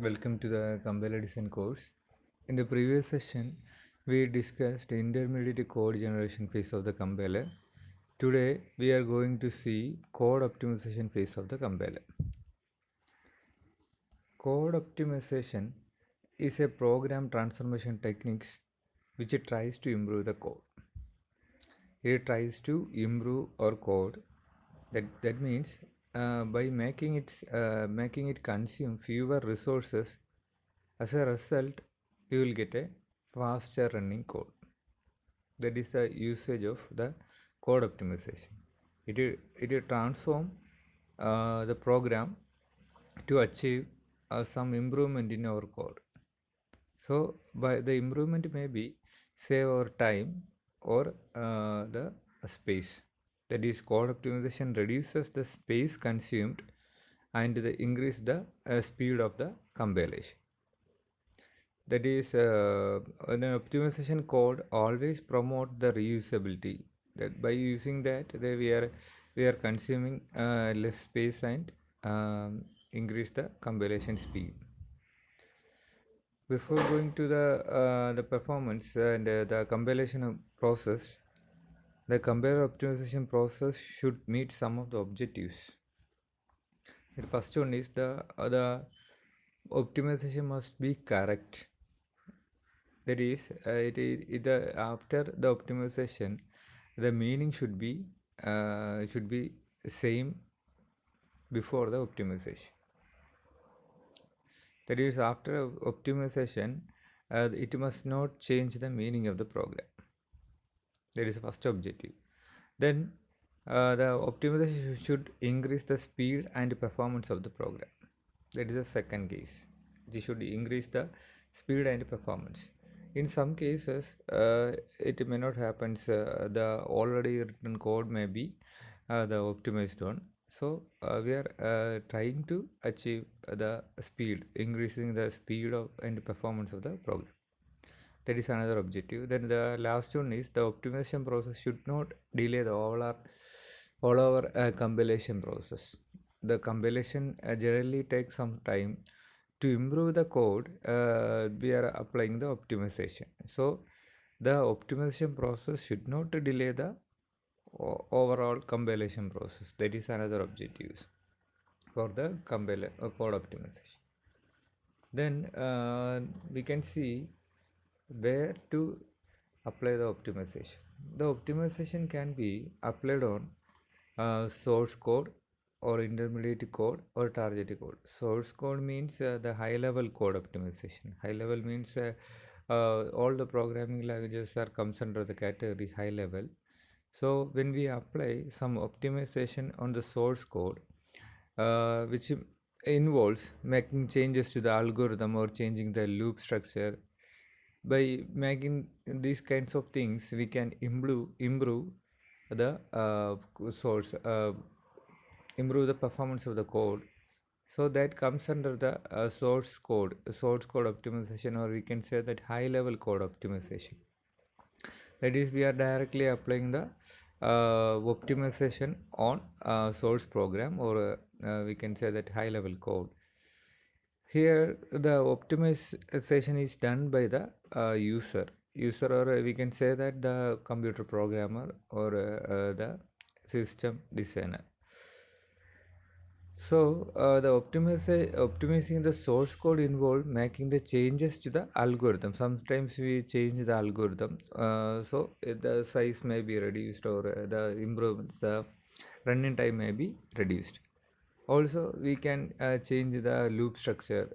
Welcome to the compiler design course. In the previous session, we discussed intermediate code generation phase of the compiler. Today, we are going to see code optimization phase of the compiler. Code optimization is a program transformation techniques which tries to improve the code. It tries to improve our code. That means by making it consume fewer resources. As a result, you will get a faster running code. That is the usage of the code optimization. It will transform the program to achieve some improvement in our code. So, by the improvement may be save our time or the space. That is, code optimization reduces the space consumed and increase the speed of the compilation. That is, an optimization code always promote the reusability. That by using that, we are consuming less space and increase the compilation speed. Before going to the performance and the compilation process, the compiler optimization process should meet some of the objectives. The first one is the optimization must be correct. That is, after the optimization, the meaning should be same before the optimization. That is, after optimization, it must not change the meaning of the program. That is the first objective. Then the optimization should increase the speed and performance of the program. That is the second case. It should increase the speed and performance. In some cases, it may not happen. The already written code may be the optimized one. So we are trying to achieve the speed, increasing the speed of and performance of the program. That is another objective. Then the last one is the optimization process should not delay the all our compilation process. The compilation generally takes some time. To improve the code, we are applying the optimization. So the optimization process should not delay the overall compilation process. That is another objective for the compiler code optimization. Then we can see where to apply the optimization. The optimization can be applied on source code or intermediate code or target code. Source code means the high level code optimization. High level means all the programming languages are comes under the category high level. So when we apply some optimization on the source code, which involves making changes to the algorithm or changing the loop structure, by making these kinds of things, we can improve the source, improve the performance of the code. So that comes under the source code optimization, or we can say that high level code optimization. That is, we are directly applying the optimization on source program, or we can say that high level code. Here the optimization is done by the user, or we can say that the computer programmer or the system designer. So the optimizing the source code involve making the changes to the algorithm. Sometimes we change the algorithm, so the size may be reduced, or the improvements, the running time may be reduced. Also, we can change the loop structure.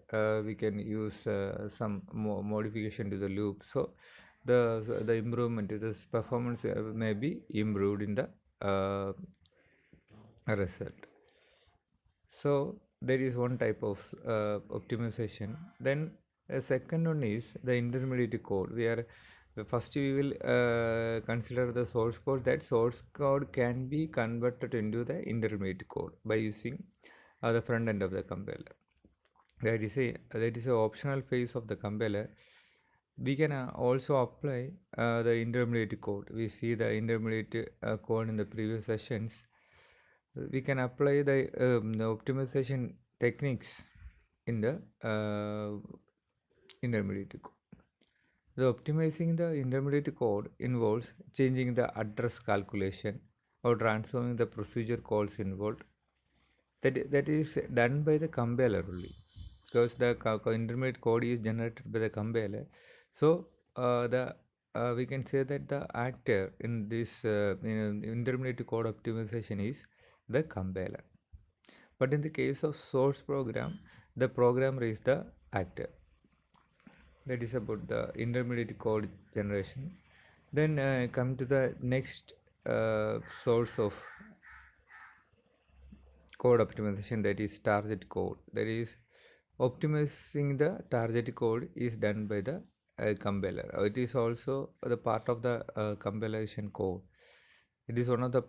We can use some modification to the loop. So the improvement, this performance may be improved in the result. So there is one type of optimization. Then a second one is the intermediate code. First we will consider the source code. That source code can be converted into the intermediate code by using the front end of the compiler. That is a optional phase of the compiler. We can also apply the intermediate code. We see the intermediate code in the previous sessions. We can apply the optimization techniques in the intermediate code. The optimizing the intermediate code involves changing the address calculation or transforming the procedure calls involved. That is done by the compiler only, because the intermediate code is generated by the compiler. So the we can say that the actor in this intermediate code optimization is the compiler. But in the case of source program, the programmer is the actor. That is about the intermediate code generation. Then come to the next source of code optimization, that is target code. That is optimizing the target code is done by the compiler. It is also the part of the compilation code. It is one of the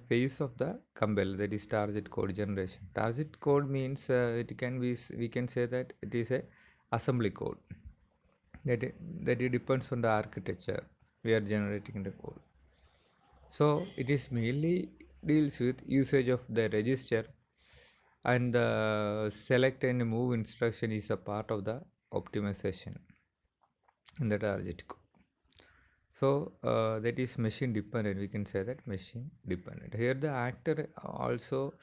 phase of the compiler, that is target code generation. Target code means we can say that it is a assembly code. That it depends on the architecture we are generating the code. So it is mainly deals with usage of the register, and the select and move instruction is a part of the optimization in the target code. So that is machine dependent. We can say that machine dependent. Here the actor also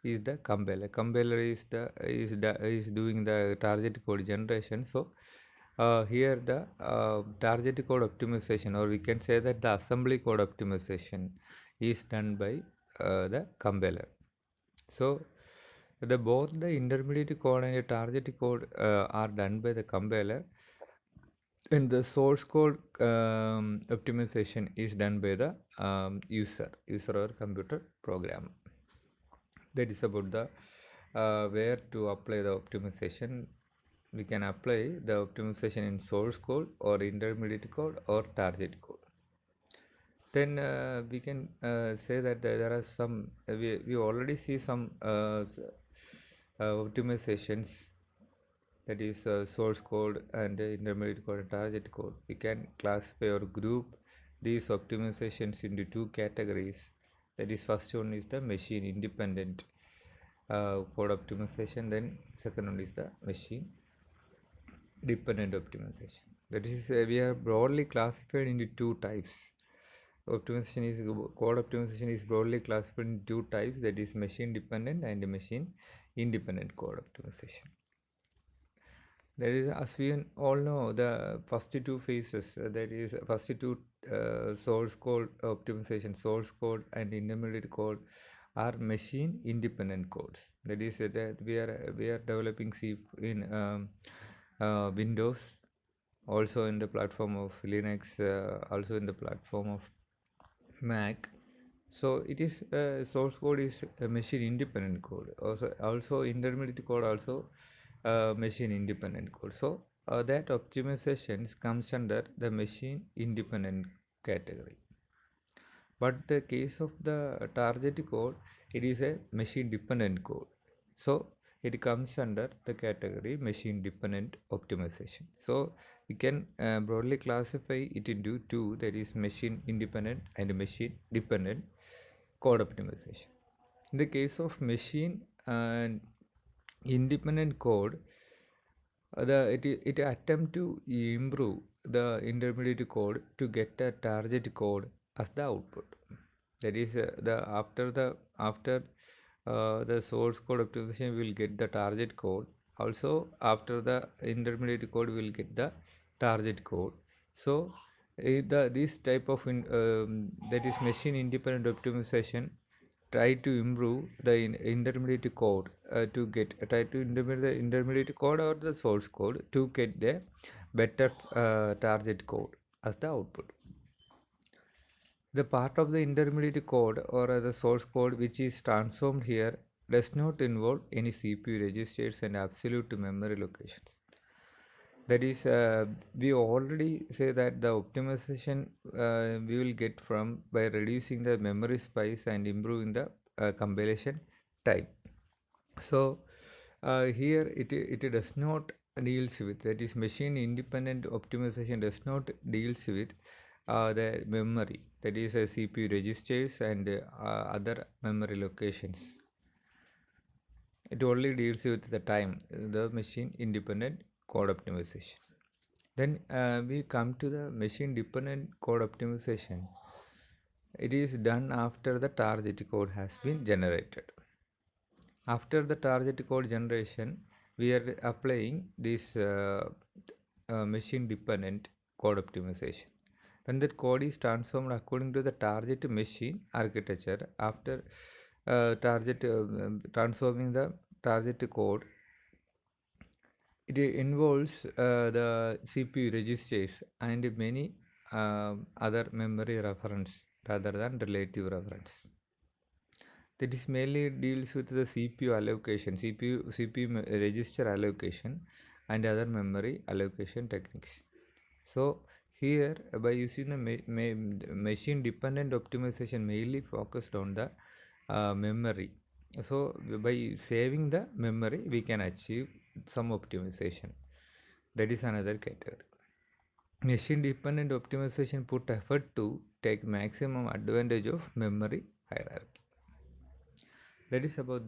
is the compiler. Compiler is doing the target code generation. So here the target code optimization, or we can say that the assembly code optimization is done by the compiler. So both the intermediate code and the target code are done by the compiler, and the source code optimization is done by the user or computer program. That is about the where to apply the optimization. We can apply the optimization in source code or intermediate code or target code. Then we can say that there are some we already see some optimizations, that is source code and intermediate code and target code. We can classify or group these optimizations into two categories. That is, first one is the machine independent code optimization, then second one is the machine dependent optimization. That is, we are broadly classified into two types. Code optimization is broadly classified into two types, that is machine dependent and machine independent code optimization. That is, as we all know, the first two phases, that is first two source code optimization, source code and intermediate code, are machine independent codes. That is that we are developing C in Windows, also in the platform of Linux, also in the platform of Mac. So it is source code is a machine independent code. Also intermediate code also machine independent code. So that optimization comes under the machine independent category. But the case of the target code, it is a machine dependent code. So it comes under the category machine dependent optimization. So we can broadly classify it into two, that is machine independent and machine dependent code optimization. In the case of machine independent code, it attempt to improve the intermediate code to get a target code as the output. That is after the source code optimization we will get the target code. Also after the intermediate code we will get the target code. So this type of that is machine independent optimization try to improve the intermediate code to get try to implement the intermediate code or the source code to get the better target code as the output. The part of the intermediate code or the source code which is transformed here does not involve any CPU registers and absolute memory locations. That is, we already say that the optimization we will get from by reducing the memory space and improving the compilation time. So here it does not deals with, that is machine independent optimization does not deals with the memory, that is CPU registers and other memory locations. It only deals with the time, the machine independent code optimization. Then we come to the machine dependent code optimization. It is done after the target code has been generated. After the target code generation, we are applying this machine dependent code optimization. When that code is transformed according to the target machine architecture, after transforming the target code, it involves the CPU registers and many other memory reference rather than relative reference. That is mainly deals with the CPU allocation, CPU register allocation and other memory allocation techniques. So here by using the machine dependent optimization mainly focused on the memory. So by saving the memory we can achieve some optimization. That is another category. Machine dependent optimization put effort to take maximum advantage of memory hierarchy. That is about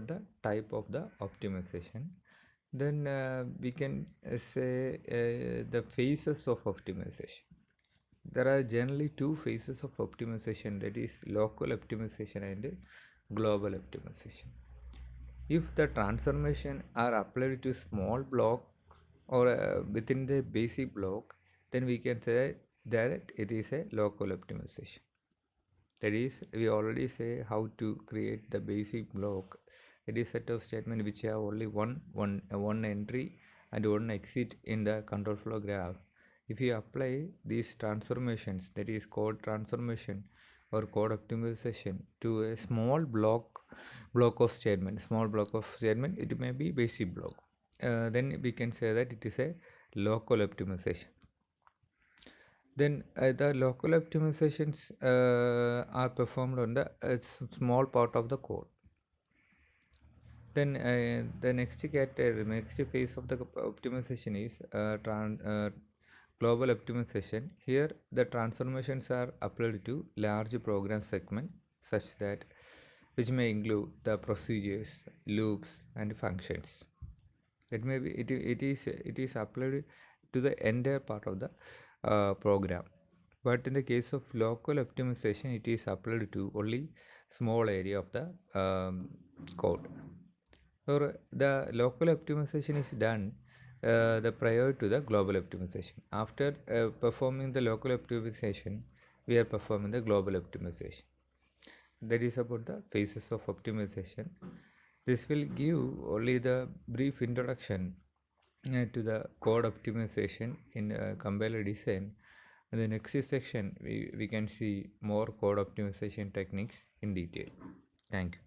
the type of the optimization. Then we can say the phases of optimization. There are generally two phases of optimization, that is local optimization and global optimization. If the transformation are applied to small block or within the basic block, then we can say that it is a local optimization. That is, we already say how to create the basic block. It is a set of statement which have only one entry and one exit in the control flow graph. If you apply these transformations, that is code transformation or code optimization, to a small block of statement, it may be basic block. Then we can say that it is a local optimization. Then the local optimizations are performed on the small part of the code. Then the next phase of the optimization is global optimization. Here the transformations are applied to large program segment such that which may include the procedures, loops and functions. It may be it is applied to the entire part of the program. But in the case of local optimization, it is applied to only small area of the code. Or the local optimization is done the prior to the global optimization. After performing the local optimization, we are performing the global optimization. That is about the phases of optimization. This will give only the brief introduction to the code optimization in compiler design. In the next section, we can see more code optimization techniques in detail. Thank you.